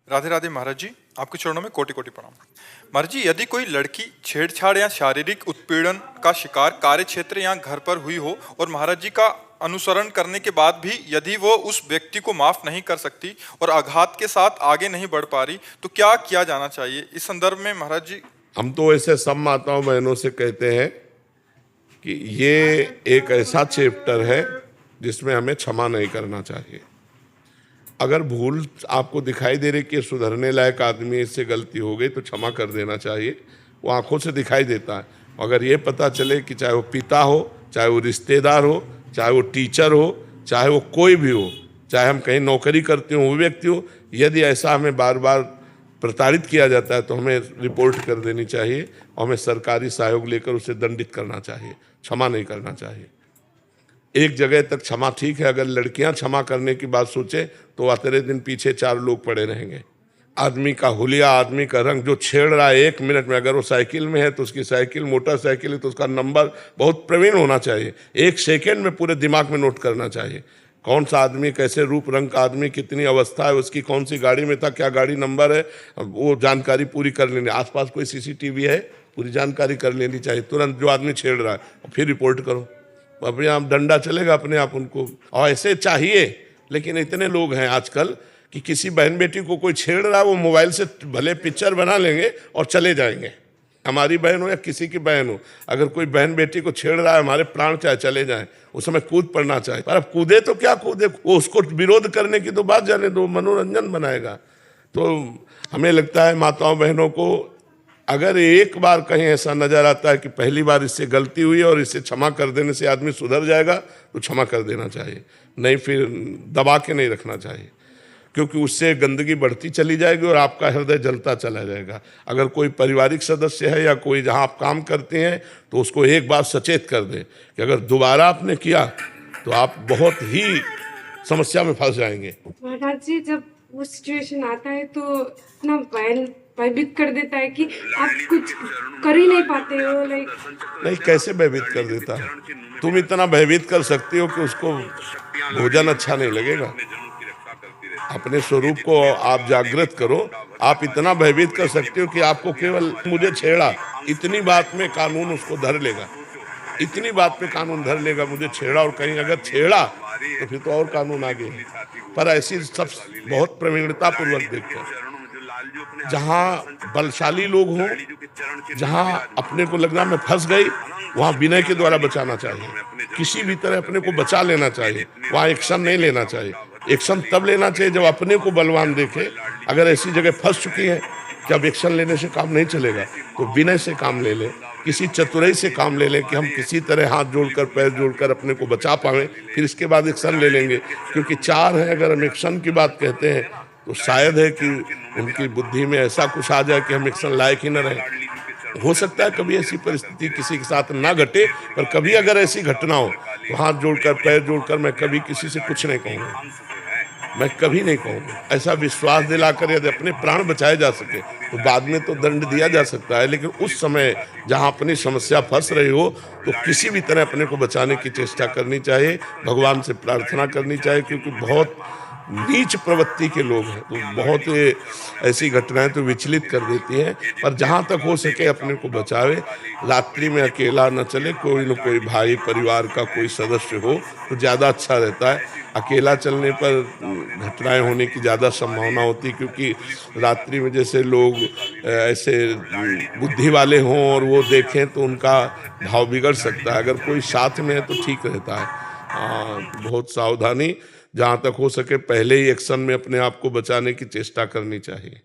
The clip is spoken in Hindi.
राधे राधे महाराज जी, आपके चरणों में कोटि कोटि प्रणाम। महाराज जी, यदि कोई लड़की छेड़छाड़ या शारीरिक उत्पीड़न का शिकार कार्य क्षेत्र या घर पर हुई हो और महाराज जी का अनुसरण करने के बाद भी यदि वो उस व्यक्ति को माफ नहीं कर सकती और आघात के साथ आगे नहीं बढ़ पा रही, तो क्या किया जाना चाहिए? इस संदर्भ में महाराज जी। हम तो ऐसे सब माताओं बहनों से कहते हैं कि ये एक ऐसा चैप्टर है जिसमें हमें क्षमा नहीं करना चाहिए। अगर भूल आपको दिखाई दे रही कि सुधरने लायक आदमी, इससे गलती हो गई तो क्षमा कर देना चाहिए। वो आंखों से दिखाई देता है। अगर ये पता चले कि चाहे वो पिता हो, चाहे वो रिश्तेदार हो, चाहे वो टीचर हो, चाहे वो कोई भी हो, चाहे हम कहीं नौकरी करते हो, वो व्यक्ति हो, यदि ऐसा हमें बार बार प्रताड़ित किया जाता है तो हमें रिपोर्ट कर देनी चाहिए और हमें सरकारी सहयोग लेकर उसे दंडित करना चाहिए, क्षमा नहीं करना चाहिए। एक जगह तक क्षमा ठीक है, अगर लड़कियां क्षमा करने की बात सोचे तो आते दिन पीछे चार लोग पड़े रहेंगे। आदमी का हुलिया, आदमी का रंग, जो छेड़ रहा है 1 मिनट में, अगर वो साइकिल में है तो उसकी साइकिल, मोटरसाइकिल है तो उसका नंबर बहुत प्रवीण होना चाहिए। 1 सेकेंड में पूरे दिमाग में नोट करना चाहिए कौन सा आदमी, कैसे रूप रंग का आदमी, कितनी अवस्था है उसकी, कौन सी गाड़ी में था, क्या गाड़ी नंबर है, वो जानकारी पूरी कर लेनी। आसपास कोई सीसीटीवी है, पूरी जानकारी कर लेनी चाहिए तुरंत, जो आदमी छेड़ रहा है, और फिर रिपोर्ट करो। अपने आप डंडा चलेगा अपने आप उनको, और ऐसे चाहिए। लेकिन इतने लोग हैं आजकल कि किसी बहन बेटी को कोई छेड़ रहा है, वो मोबाइल से भले पिक्चर बना लेंगे और चले जाएंगे। हमारी बहन हो या किसी की बहन हो, अगर कोई बहन बेटी को छेड़ रहा है, हमारे प्राण चाहे चले जाएं, उस समय कूद पड़ना चाहिए। पर अब कूदे तो क्या कूदे, वो उसको विरोध करने की तो बात जाने दो, मनोरंजन बनाएगा। तो हमें लगता है माताओं बहनों को, अगर एक बार कहीं ऐसा नजर आता है कि पहली बार इससे गलती हुई और इससे क्षमा कर देने से आदमी सुधर जाएगा, तो क्षमा कर देना चाहिए, नहीं फिर दबा के नहीं रखना चाहिए, क्योंकि उससे गंदगी बढ़ती चली जाएगी और आपका हृदय जलता चला जाएगा। अगर कोई पारिवारिक सदस्य है या कोई जहां आप काम करते हैं, तो उसको एक बार सचेत कर दें कि अगर दोबारा आपने किया तो आप बहुत ही समस्या में फंस जाएंगे। महाराज जी, जब वो सिचुएशन आता है तो इतना भयभीत कर देता है कि आप कुछ कर ही नहीं पाते हो। नहीं, कैसे भयभीत कर देता है? तुम इतना भयभीत कर सकती हो कि उसको भोजन अच्छा नहीं लगेगा। अपने स्वरूप को आप जागृत करो। आप इतना भयभीत कर सकते हो कि आपको केवल मुझे छेड़ा, इतनी बात में कानून उसको धर लेगा, इतनी बात पे कानून धर लेगा, मुझे छेड़ा। और कहीं अगर छेड़ा तो फिर तो और कानून आगे है। पर ऐसी सब बहुत प्रवीणता पूर्वक देखते हैं। जहाँ बलशाली लोग हों, जहाँ अपने को लगना मैं फंस गई, वहाँ विनय के द्वारा बचाना चाहिए। किसी भी तरह अपने को बचा लेना चाहिए, वहाँ एक्शन नहीं लेना चाहिए। एक्शन तब लेना चाहिए जब अपने को बलवान देखे। अगर ऐसी जगह फंस चुकी है कि अब एक्शन लेने से काम नहीं चलेगा, तो विनय से काम ले ले, किसी चतुराई से काम ले लें कि हम किसी तरह हाथ जोड़कर, पैर जोड़कर अपने को बचा पाएं, फिर इसके बाद एक्शन ले लेंगे। क्योंकि 4 हैं, अगर हम एक्शन की बात कहते हैं तो शायद है कि उनकी बुद्धि में ऐसा कुछ आ जाए कि हम एक्शन लायक ही न रहें। हो सकता है कभी ऐसी परिस्थिति किसी के साथ ना घटे, पर कभी अगर ऐसी घटना हो तो हाथ जोड़कर, पैर जोड़कर मैं कभी किसी से कुछ नहीं कहूँगा, मैं कभी नहीं कहूँगा। ऐसा विश्वास दिलाकर यदि अपने प्राण बचाए जा सके तो बाद में तो दंड दिया जा सकता है, लेकिन उस समय जहाँ अपनी समस्या फंस रही हो तो किसी भी तरह अपने को बचाने की चेष्टा करनी चाहिए, भगवान से प्रार्थना करनी चाहिए। क्योंकि बहुत नीच प्रवृत्ति के लोग हैं, तो बहुत ऐसी घटनाएं तो विचलित कर देती हैं। पर जहाँ तक हो सके अपने को बचावे। रात्रि में अकेला न चले, कोई न कोई भाई परिवार का कोई सदस्य हो तो ज़्यादा अच्छा रहता है। अकेला चलने पर घटनाएं होने की ज़्यादा संभावना होती, क्योंकि रात्रि में जैसे लोग ऐसे बुद्धि वाले हों और वो देखें तो उनका भाव बिगड़ सकता है। अगर कोई साथ में है तो ठीक रहता है। बहुत सावधानी, जहाँ तक हो सके पहले ही एक्शन में अपने आप को बचाने की चेष्टा करनी चाहिए।